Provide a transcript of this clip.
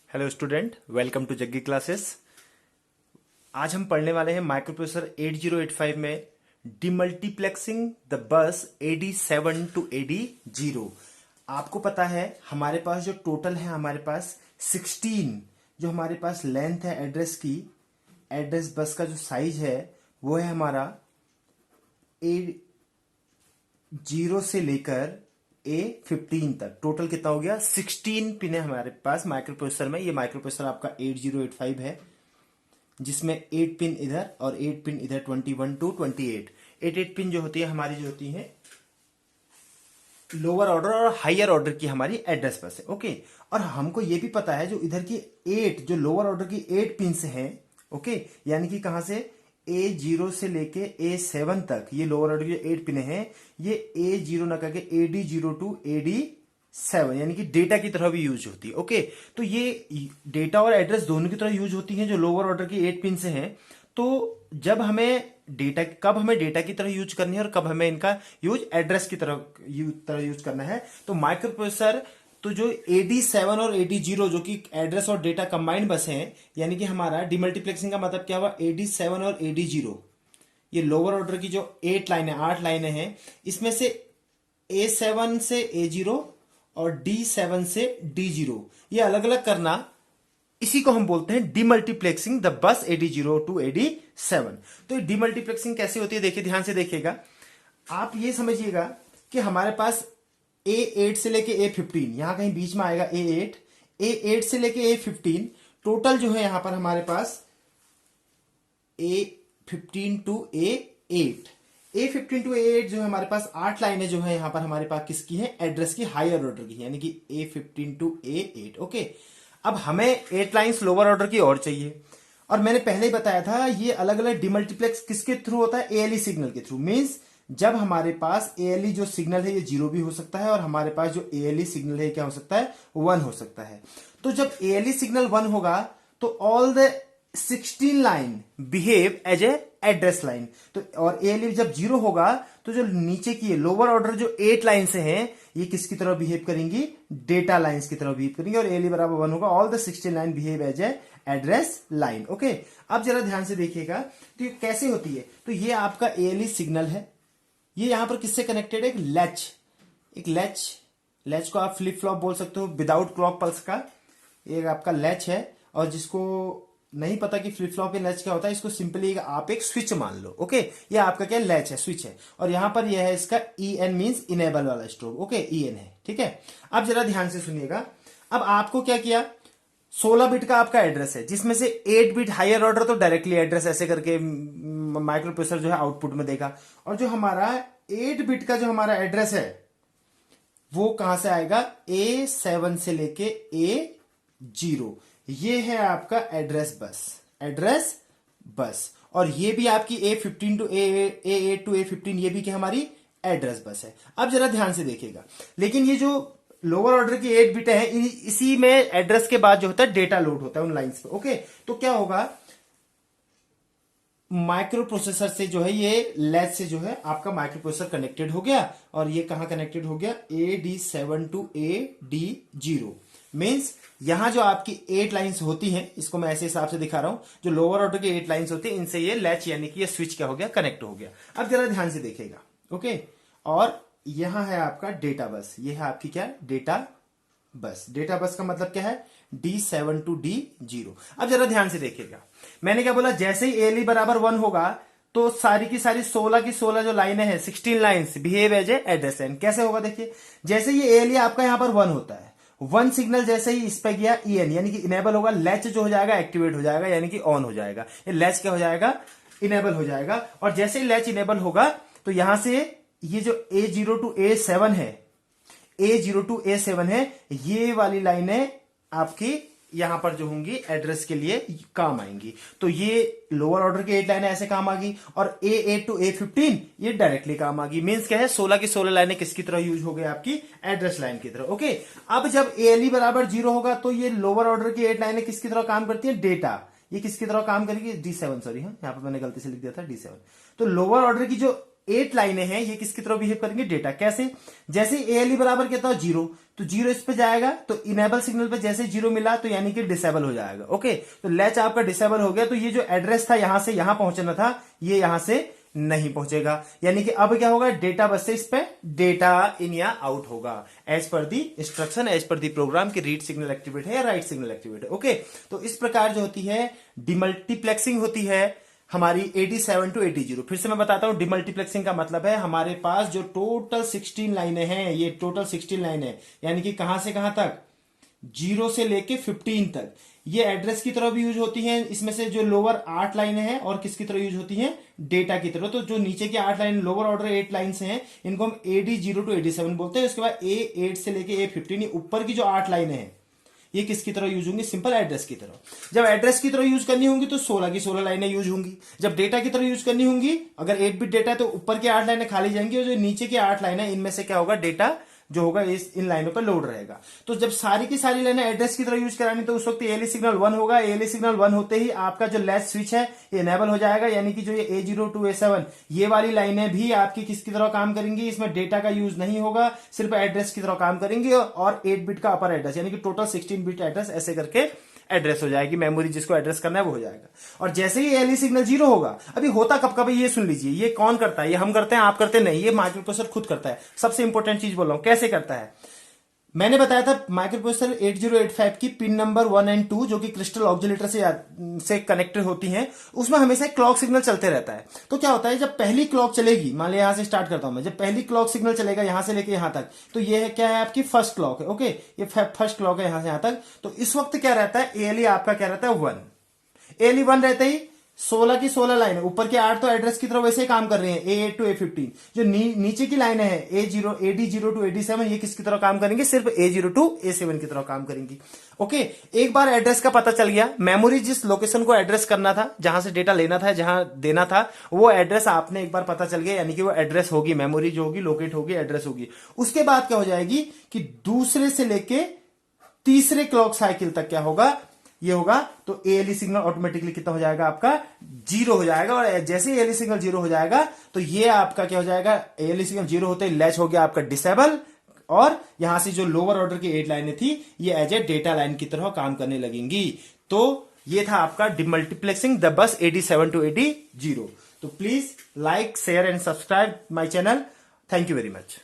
Hello student, welcome to Jaggi classes. आज हम पढ़ने वाले हैं माइक्रोप्रोसेसर 8085 में demultiplexing the bus AD7 to AD0। आपको पता है हमारे पास जो टोटल है, हमारे पास 16 जो हमारे पास लेंथ है एड्रेस की, एड्रेस बस का जो साइज है वो है हमारा A0 से लेकर A15 तक। टोटल कितना हो गया? 16 पिन है हमारे पास माइक्रो प्रोसेसर में। ये माइक्रो प्रोसेसर आपका 8085 है, जिसमें 8 पिन इधर और 8 पिन इधर, 21 टू 28। 8 पिन जो होती है हमारी, जो होती है लोअर ऑर्डर और हायर ऑर्डर की हमारी एड्रेस बस है। ओके, और हमको ये भी पता है जो इधर की 8 जो लोअर ऑर्डर की 8 पिन से हैं, ओके, यानी कि कहां से A0 से लेके A7 तक ये लोअर ऑर्डर की 8 पिने हैं। ये A0 ना करके AD0 टू AD7 यानी कि डेटा की तरह भी यूज होती है। ओके, तो ये डेटा और एड्रेस दोनों की तरह यूज होती है जो लोअर ऑर्डर की 8 पिन से हैं। तो जब हमें डेटा, कब हमें डेटा की तरह यूज करनी है और कब हमें इनका यूज एड्रेस की तरह यूज करना है, तो माइक्रो प्रोसेसर तो जो AD7 और AD0 जो कि एड्रेस और डेटा कंबाइंड बस हैं, यानी कि हमारा डीमल्टीप्लेक्सिंग का मतलब क्या हुआ? AD7 और AD0 ये लोअर ऑर्डर की जो 8 लाइनें, 8 लाइनें हैं, इसमें से A7 से A0 और D7 से D0 ये अलग अलग करना, इसी को हम बोलते हैं demultiplexing the bus AD0 to AD7। तो डीमल्टीप्लेक्सिंग कैसे होती है, देखिए, ध्यान से देखिएगा। आप ये समझिएगा कि हमारे पास A8 से लेके A15 यहां कहीं बीच में आएगा। A8 से लेके A15 टोटल जो है यहां पर हमारे पास A15 टू A8 जो है हमारे पास 8 लाइनें जो है यहां पर हमारे पास किसकी है? एड्रेस की, हायर ऑर्डर की, यानी कि A15 टू A8। ओके, अब हमें 8 लाइंस लोअर ऑर्डर की और चाहिए, और मैंने पहले ही बताया था ये अलग अलग डीमल्टीप्लेक्स किसके थ्रू होता है? ALE सिग्नल के थ्रू। मींस जब हमारे पास ALE जो सिग्नल है ये 0 भी हो सकता है, और हमारे पास जो ALE सिग्नल है क्या हो सकता है? 1 हो सकता है। तो जब ALE सिग्नल 1 होगा तो all the 16 line behave as a address line. तो और ALE जब 0 होगा तो जो नीचे की लोअर ऑर्डर जो 8 लाइन से हैं ये किसकी तरह बिहेव करेंगी? डेटा लाइंस की तरह बिहेव करेंगी, और ALE बराबर 1 होगा। All the 16 line behave as a address line. Okay, अब जरा ध्यान से देखिएगा तो ये कैसे होती है। तो ये आपका ALE सिग्नल है, ये यहां पर किससे कनेक्टेड है? एक लैच को आप फ्लिप फ्लॉप बोल सकते हो विदाउट क्लॉक पल्स का। एक आपका लैच है, और जिसको नहीं पता कि फ्लिप फ्लॉप या लैच क्या होता है, इसको सिंपली आप एक स्विच मान लो। ओके, ये आपका क्या? लैच है, स्विच है, और यहां पर यह है इसका EN मींस इनेबल वाला स्ट्रोब। ओके, EN है, ठीक है। अब जरा ध्यान से सुनिएगा। अब आपको क्या किया? 16 बिट का आपका एड्रेस है, जिसमें से 8 बिट हायर ऑर्डर तो डायरेक्टली एड्रेस ऐसे करके माइक्रो प्रोसेसर जो है आउटपुट में देगा, और जो हमारा 8 बिट का जो हमारा एड्रेस है वो कहां से आएगा? A7 से लेके A0 ये है आपका एड्रेस बस, और ये भी आपकी A15 to A8 to A15 ये भी क्या हमारी एड्रेस बस है। अब जरा ध्यान से देखिएगा, लेकिन ये जो लोअर ऑर्डर की 8 बिट है, इसी में एड्रेस के बाद जो होता है डेटा लोड होता है उन लाइंस पे। ओके, तो क्या होगा? माइक्रो प्रोसेसर से जो है ये लैच से जो है आपका माइक्रो प्रोसेसर कनेक्टेड हो गया, और ये कहां कनेक्टेड हो गया? AD7 to AD0। मींस यहां जो आपकी 8 लाइंस होती हैं, इसको मैं ऐसे हिसाब से दिखा रहा हूं, जो लोअर ऑर्डर की 8 लाइंस होती है, इनसे ये लैच यानी कि ये स्विच क्या हो गया? कनेक्ट हो गया। अब जरा ध्यान से देखिएगा। ओके, और यहां है आपका डेटा बस, ये है आपकी क्या? डेटा बस का मतलब क्या है? D7 to D0। अब जरा ध्यान से देखिएगा, मैंने क्या बोला? जैसे ही ALE बराबर 1 होगा तो सारी की सारी 16 की 16 जो लाइनें हैं, 16 lines behave as a address line. कैसे होगा? देखिए, जैसे ये ALE आपका यहां पर 1 होता है, 1 सिग्नल जैसे ही इस पे गया EN यानी कि इनेबल होगा, लैच जो हो जाएगा एक्टिवेट हो जाएगा, यानी कि ऑन हो जाएगा। ये लैच क्या हो जाएगा? इनेबल हो जाएगा, और जैसे ही लैच इनेबल होगा तो यहां से ये जो A0 टू A7 है, A0 टू A7 है, ये वाली लाइनें आपकी यहां पर जो होंगी एड्रेस के लिए काम आएंगी। तो ये लोअर ऑर्डर की 8 लाइनें ऐसे काम आ गई, और A8 टू A15 ये डायरेक्टली काम आ गई। मींस क्या है? 16 की 16 लाइनें किसकी तरह यूज हो गई? आपकी एड्रेस लाइन की तरह। ओके, अब जब ALE बराबर 0 होगा तो ये लोअर ऑर्डर की 8 लाइनें किसकी तरह काम करती है? डेटा। ये किसकी तरह काम करेगी? D7, सॉरी, यहां पर मैंने गलती से लिख दिया था D7। तो लोअर ऑर्डर की जो 8 लाइनें हैं, ये किसकी तरह बिहेव करेंगे, डेटा। कैसे, जैसे ALE बराबर कहता हो 0, तो 0 इस पे जाएगा, तो इनेबल सिग्नल पे जैसे 0 मिला तो यानी कि डिसेबल हो जाएगा। ओके, तो लैच आपका डिसेबल हो गया, तो ये जो एड्रेस था यहां से यहां पहुंचना था, ये यहां से नहीं पहुंचेगा, यानी कि अब क्या होगा, डेटा बस से इस पे डेटा इन या आउट होगा एज पर दी इंस्ट्रक्शन, एज पर दी प्रोग्राम की रीड सिग्नल एक्टिवेट है या राइट सिग्नल एक्टिवेट है। ओके, तो इस प्रकार जो होती है डिमल्टीप्लेक्सिंग होती है हमारी 87 to 80। फिर से मैं बताता हूं, डिमल्टीप्लेक्सिंग का मतलब है हमारे पास जो टोटल 16 लाइनें हैं, ये टोटल 16 लाइनें, यानी कि कहां से कहां तक, 0 से लेके 15 तक, ये एड्रेस की तरह भी यूज होती हैं। इसमें से जो लोअर 8 लाइनें हैं और किसकी तरह यूज होती हैं, डेटा की तरह। तो जो नीचे की 8 लाइन, लोअर ऑर्डर 8 लाइन्स हैं, इनको हम AD0 to AD7 बोलते हैं। उसके बाद A8 से लेके A15, ये ऊपर की जो 8 लाइनें हैं, ये किसकी तरह यूज होंगी, सिंपल एड्रेस की तरह। जब एड्रेस की तरह यूज करनी होंगी तो 16 की 16 लाइनें यूज होंगी। जब डेटा की तरह यूज करनी होंगी, अगर 8 बिट डेटा है तो ऊपर की 8 लाइनें खाली जाएंगी, और जो नीचे की 8 लाइनें, इनमें से क्या होगा, डेटा जो होगा इन लाइनों पर लोड रहेगा। तो जब सारी की सारी लाइनें एड्रेस की तरह यूज करानी, तो उस वक्त ALE सिग्नल 1 होगा। ALE सिग्नल 1 होते ही आपका जो लैच स्विच है ये इनेबल हो जाएगा, यानी कि जो ये A0 to A7 ये वाली लाइनें भी आपकी किसकी तरह काम करेंगी, इसमें डेटा का यूज नहीं होगा, सिर्फ एड्रेस की तरह काम करेंगी, और 8 बिट का अपर एड्रेस, यानी कि टोटल 16 बिट एड्रेस ऐसे करके एड्रेस हो जाएगी, मेमोरी जिसको एड्रेस करना है वो हो जाएगा। और जैसे ही ALE सिग्नल 0 होगा, अभी होता कब कब ये सुन लीजिए, ये कौन करता है, ये हम करते हैं, आप करते नहीं, ये माइक्रोप्रोसेसर खुद करता है। सबसे इंपॉर्टेंट चीज बोल रहा हूं, कैसे करता है। मैंने बताया था माइक्रोप्रोसेसर 8085 की पिन नंबर 1 और 2 जो कि क्रिस्टल ऑक्सीलेटर से कनेक्टेड होती हैं, उसमें हमेशा क्लॉक सिग्नल चलते रहता है। तो क्या होता है, जब पहली क्लॉक चलेगी, मान लिया यहां से स्टार्ट करता हूं मैं, जब पहली क्लॉक सिग्नल चलेगा यहां से लेके यहां तक, तो ये है क्या है, आपकी फर्स्ट क्लॉक है। ओके, ये फर्स्ट क्लॉक है यहां से यहां तक। तो इस वक्त क्या रहता है, ALE आपका क्या रहता है, 1। ALE 1 रहते ही 16 की 16 लाइन, ऊपर के 8 तो एड्रेस की तरह वैसे ही काम कर रही हैं, A8 to A15। जो नीचे की लाइन है AD0 to AD7, ये किसकी तरह काम करेंगे, सिर्फ A0 to A7 की तरह काम करेंगी। ओके, एक बार एड्रेस का पता चल गया, मेमोरी जिस लोकेशन को एड्रेस करना था, जहां से डेटा लेना था, जहां देना था, वो एड्रेस आपने एक बार पता चल गया, यानी कि वो एड्रेस होगी, मेमोरी जो होगी लोकेट होगी, एड्रेस होगी। उसके बाद क्या हो जाएगी कि दूसरे से लेके तीसरे क्लॉक साइकिल तक क्या होगा, ये होगा, तो ALE सिग्नल ऑटोमेटिकली कितना हो जाएगा, आपका 0 हो जाएगा। और जैसे ही ALE सिग्नल 0 हो जाएगा, तो ये आपका क्या हो जाएगा, ALE सिग्नल 0 होते ही लैच हो गया आपका डिसेबल, और यहां से जो लोअर ऑर्डर की 8 लाइनें थी, ये एज ए डेटा लाइन की तरह काम करने लगेंगी। तो ये था आपका डिमल्टीप्लेक्सिंग द बस 87 to 80। तो please like, share and subscribe my channel. Thank you very much.